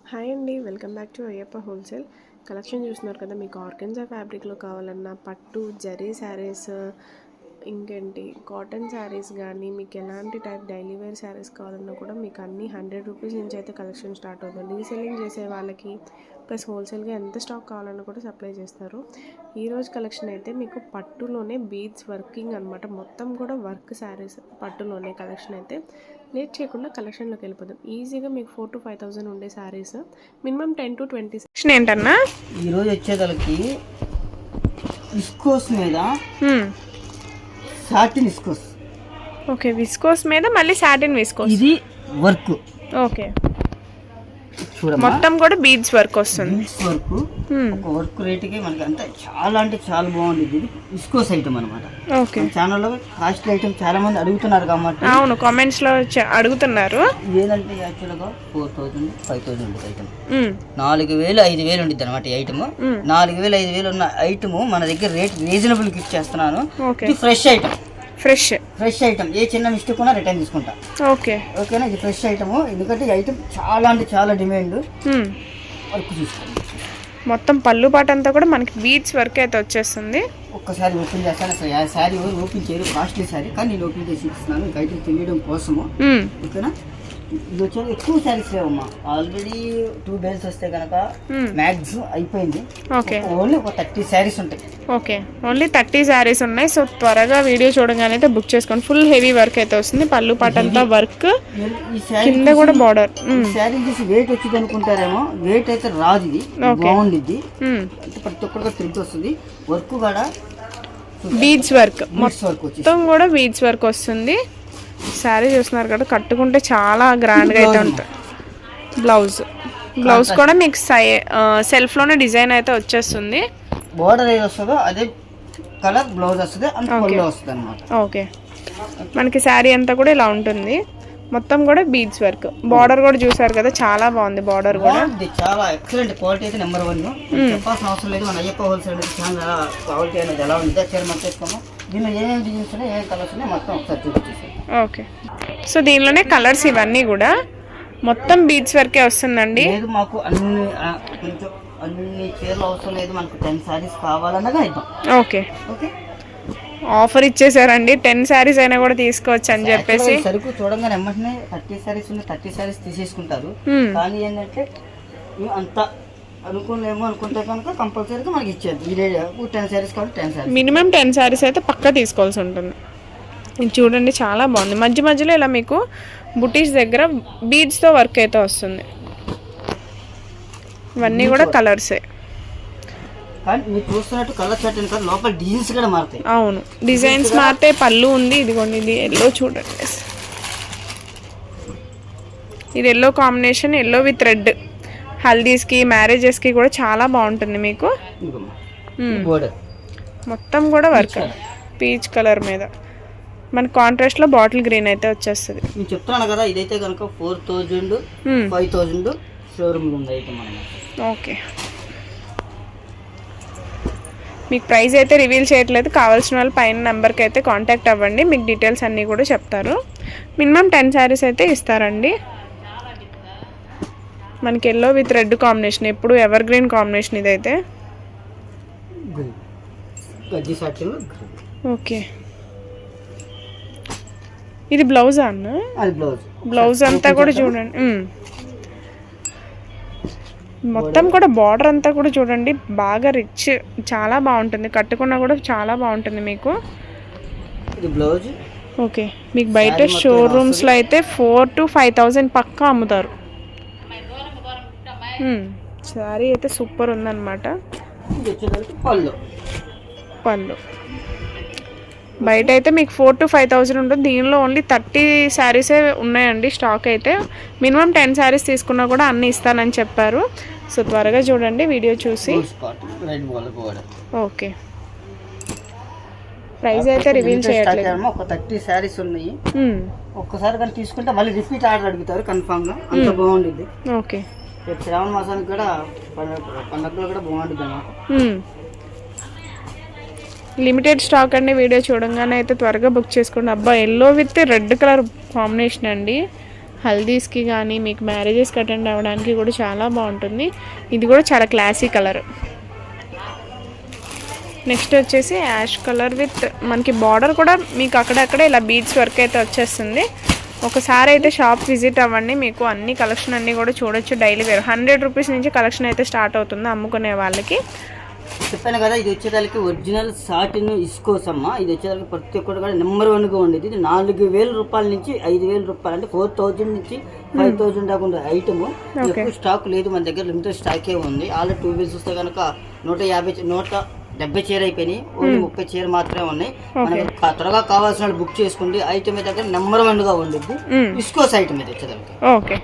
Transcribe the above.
Hi అండి, welcome back to Ayyappa wholesale collection. చూస్తున్నారు కదా, మీకు ఆర్గెన్జా ఫ్యాబ్రిక్లో కావాలన్నా పట్టు జరీ శారీస్, ఇంకేంటి కాటన్ శారీస్ కానీ, మీకు ఎలాంటి టైప్ డైలీ వేర్ శారీస్ కావాలన్నా కూడా మీకు అన్ని 100 రూపీస్ నుంచి అయితే కలెక్షన్ స్టార్ట్ అవుతుంది. రీసెల్లింగ్ చేసే వాళ్ళకి ప్లస్ హోల్సేల్గా ఎంత స్టాక్ కావాలన్నా కూడా సప్లై చేస్తారు. ఈరోజు కలెక్షన్ అయితే మీకు పట్టులోనే బీడ్స్ వర్కింగ్ అనమాట, మొత్తం కూడా వర్క్ శారీస్ పట్టులోనే కలెక్షన్. అయితే లేట్ చేయకుండా కలెక్షన్లోకి వెళ్ళిపోదాం. ఈజీగా మీకు 4,000 to 5,000 ఉండే శారీస్, మినిమం 10 to 20 సెక్షన్ ఏంటన్నా ఈరోజు వచ్చేదలకి విస్కోస్ మీద సాటిన్ విస్కోస్. ఓకే, విస్కోస్ మీద మళ్ళీ సాటిన్ విస్కోస్. ఇది వర్క్. ఓకే, మొత్తం కూడా బీడ్స్ వర్క్ వస్తుంది. బీడ్స్ వర్క్ ఒక వర్క్ రేటుకి మనకి అంటే చాలా బాగుంది. ఇది విస్కోస్ ఐటమ్ అనమాట. ఓకే, ఛానల్లో కాస్ట్లీ ఐటమ్ చాలా మంది అడుగుతున్నారు కాబట్టి. అవును, కామెంట్స్ లో అడుగుతున్నారు. ఏదంటే యాక్చువల్గా 4,000 5,000 ఉంటుంది ఐటమ్. 4,000 5,000 ఉంటుంది అనమాట ఈ ఐటమ్. 4,000 5,000 ఉన్న ఐటమ్ మన దగ్గర రేట్ రీజనబుల్ కి ఇచ్చేస్తున్నాను. ఇది ఫ్రెష్ ఐటమ్. ఫ్రెష్ ఐటమ్, ఏ చిన్న మిస్టేక్ ఉన్నా రిటర్న్ తీసుకుంటా. ఓకేనా, ఇది ఫ్రెష్ ఐటమ్. ఎందుకంటే ఈ ఐటమ్ చాలా అంటే చాలా డిమాండ్. వర్క్ చూసుకోండి, మొత్తం పళ్ళు పాట అంతా కూడా మనకి బీడ్స్ వర్క్ అయితే వచ్చేస్తుంది. ఒక్కసారి ఓపెన్ చేస్తాను. అసలు ఆ శారీ ఓపెన్ చేయరు, కాస్ట్లీ శారీ, కానీ నేను ఓపెన్ చేసి ఇస్తున్నాను మీకు ఐటమ్ తెలియడం కోసము. ఓకేనా, ఇది వచ్చేది ఎక్కువ శారీస్ లేవమ్మా. ఆల్రెడీ 2 బేల్స్ వస్తే కనుక మ్యాక్సిమం అయిపోయింది. ఓన్లీ ఒక 30 శారీస్ ఉంటాయి. ఓకే, ఓన్లీ 30 శారీస్ ఉన్నాయి. సో త్వరగా వీడియో చూడగానే అయితే బుక్ చేసుకోండి. ఫుల్ హెవీ వర్క్ అయితే వస్తుంది, పళ్ళు పాట అంతా వర్క్, కింద కూడా బార్డర్. శారీ చూసి వెయిట్ వచ్చింది అనుకుంటారేమో, వెయిట్ అయితే రాదు. ఇది బాగుంది, ప్రతి ఒక్కరికి తిరిగి వస్తుంది. వర్క్ కూడా బీడ్స్ వర్క్, మొత్తం కూడా బీడ్స్ వర్క్ వస్తుంది. శారీ చూస్తున్నారు కదా, కట్టుకుంటే చాలా గ్రాండ్గా అయితే ఉంటుంది. బ్లౌజ్ కూడా మీకు సెల్ఫ్లోనే డిజైన్ అయితే వచ్చేస్తుంది. బోర్డర్ ఏది వస్తుందో అదే కలర్ బ్లౌజ్ వస్తుంది, వస్తుంది అనమాట. ఓకే, మనకి శారీ అంతా కూడా ఇలా ఉంటుంది, మొత్తం కూడా బీడ్స్ వర్క్. బార్డర్ కూడా చూసారు కదా, చాలా బాగుంది బార్డర్ కూడా. చాలా ఎక్సలెంట్ క్వాలిటీ అయితే నెంబర్ 1. చెప్పాల్సిన అవసరం లేదు. మన అయ్యప్ప హోల్సేల్ చాలా క్వాలిటీ అనేది ఎలా ఉంది చీర మనం చేసుకోము. దీనిలో ఏమేమి డిజైన్స్ ఉన్నాయి, ఏమేమి కలర్స్ ఉన్నాయి మొత్తం ఒకసారి చూపించేసాను. ఓకే, సో దీనిలోనే కలర్స్ ఇవన్నీ కూడా మొత్తం బీడ్స్ వర్కే వస్తుందండి. లేదు మాకు అన్ని చీరలు అవసరం లేదు, మనకు 10 శారీస్ కావాలన్నగా ఇద్దాం. ఓకే, ఆఫర్ ఇచ్చేసారండి, 10 శారీస్ అయినా కూడా తీసుకోవచ్చు అని చెప్పేసి. సరుకు చూడంగానే వెంటనే 30 శారీస్ ఉన్నాయి, 30 శారీస్ తీసేసుకుంటారు. కానీ ఏంటంటే అంత అనుకోలేమో అనుకుంటే కనుక కంపల్సరీగా మనకి ఇచ్చేది. 10 శారీస్ కాబట్టి 10 శారీస్, మినిమం 10 శారీస్ అయితే పక్కా తీసుకోవాల్సి ఉంటుంది. ఇది చూడండి, చాలా బాగుంది. మధ్య మధ్యలో ఇలా మీకు బుటీస్ దగ్గర బీడ్స్తో వర్క్ అయితే వస్తుంది. ఇవన్నీ కూడా కలర్సే. అవును, డిజైన్స్ మారితే పళ్ళు ఉంది. ఇదిగోండి, ఇది ఎల్లో చూడండి, ఇది yellow combination, yellow with red. హల్దీస్కి, మ్యారేజెస్కి కూడా చాలా బాగుంటుంది మీకు. మొత్తం కూడా వర్క్ పీచ్ కలర్ మీద, మన కాంట్రాస్ట్ లో బాటిల్ గ్రీన్ అయితే వచ్చేస్తుంది. నేను చెప్తున్నాను కదా, ఇదైతే కనుక 4,000 5,000 షోరూమ్ ఉంది అయితే మనం. ఓకే, మీకు ప్రైస్ అయితే రివీల్ చేయట్లేదు. కావాల్సిన వాళ్ళు పైన నెంబర్కి అయితే కాంటాక్ట్ అవ్వండి, మీకు డీటెయిల్స్ అన్నీ కూడా చెప్తారు. మినిమం 10 శారీస్ అయితే ఇస్తారండి. మనకి ఎల్లో విత్ రెడ్ కాంబినేషన్, ఎప్పుడు ఎవర్ గ్రీన్ కాంబినేషన్ ఇదైతే. ఓకే, ఇది బ్లౌజా అన్న? బ్లౌజ్ అంతా కూడా చూడండి, మొత్తం కూడా బార్డర్ అంతా కూడా చూడండి, బాగా రిచ్, చాలా బాగుంటుంది. కట్టుకున్నా కూడా చాలా బాగుంటుంది మీకు. ఓకే, మీకు బయట షోరూమ్స్లో అయితే 4,000 to 5,000 పక్కా అమ్ముతారు. శారీ అయితే సూపర్ ఉందన్నమాట. పళ్ళు బయట అయితే మీకు 4,000 to 5,000 ఉంటుంది. దీనిలో ఓన్లీ 30 శారీసే ఉన్నాయండి స్టాక్ అయితే. మినిమం 10 శారీస్ తీసుకున్నా కూడా అన్నీ ఇస్తానని చెప్పారు. సో త్వరగా చూడండి వీడియో చూసి. ఓకే, ప్రైస్ అయితే రివీల్ చేయట్లేదు. ఒక 30 శారీస్ ఉన్నాయి. ఒక్కసారి కానీ తీసుకుంటే మళ్ళీ రిపీట్ ఆర్డర్ అడుగుతారు కన్ఫామ్ గా. అంత బాగుంటుంది. ఓకే, శ్రావణ మాసానికి కూడా పండగలో కూడా బాగుంటుంది అన్నమాట. లిమిటెడ్ స్టాక్ అండి, వీడియో చూడంగానే అయితే త్వరగా బుక్ చేసుకోండి. అబ్బా, yellow with red colour combination అండి, హల్దీస్కి కానీ మీకు మ్యారేజెస్కి అటెండ్ అవ్వడానికి కూడా చాలా బాగుంటుంది. ఇది కూడా చాలా క్లాసీ కలర్. నెక్స్ట్ వచ్చేసి యాష్ కలర్ విత్ మనకి బార్డర్ కూడా మీకు అక్కడక్కడ ఇలా బీడ్స్ వర్క్ అయితే వచ్చేస్తుంది. ఒకసారి అయితే షాప్ విజిట్ అవ్వండి, మీకు అన్ని కలెక్షన్ అన్నీ కూడా చూడొచ్చు. డైలీ వేర్ 100 రూపీస్ నుంచి కలెక్షన్ అయితే స్టార్ట్ అవుతుంది అమ్ముకునే వాళ్ళకి. చెప్పాను కదా, ఇది వచ్చేదానికి ఒరిజినల్ సాటిన్ ఇసుకోసమ్మ. ఇది వచ్చేదానికి ప్రతి ఒక్కటి కూడా నెంబర్ 1గా ఉండేది. ఇది 4000 రూపాయల నుంచి 5000 రూపాయలు, అంటే 4000 నుంచి 5000 దాకా ఉండే ఐటమ్. ఎక్కువ స్టాక్ లేదు మన దగ్గర, లిమిటెడ్ స్టాకే ఉంది. ఆల్రెడీ 2 వీల్స్ వస్తే కనుక 170 చీర అయిపోయినాయి, ఓన్లీ 30 చీర మాత్రమే ఉన్నాయి. మనకి త్వరగా కావాల్సిన బుక్ చేసుకోండి. ఐటమ్ దగ్గర నెంబర్ 1గా ఉండిద్ది. ఇసుకోస్ ఐటమ్ ఇది వచ్చేదానికి. ఓకే.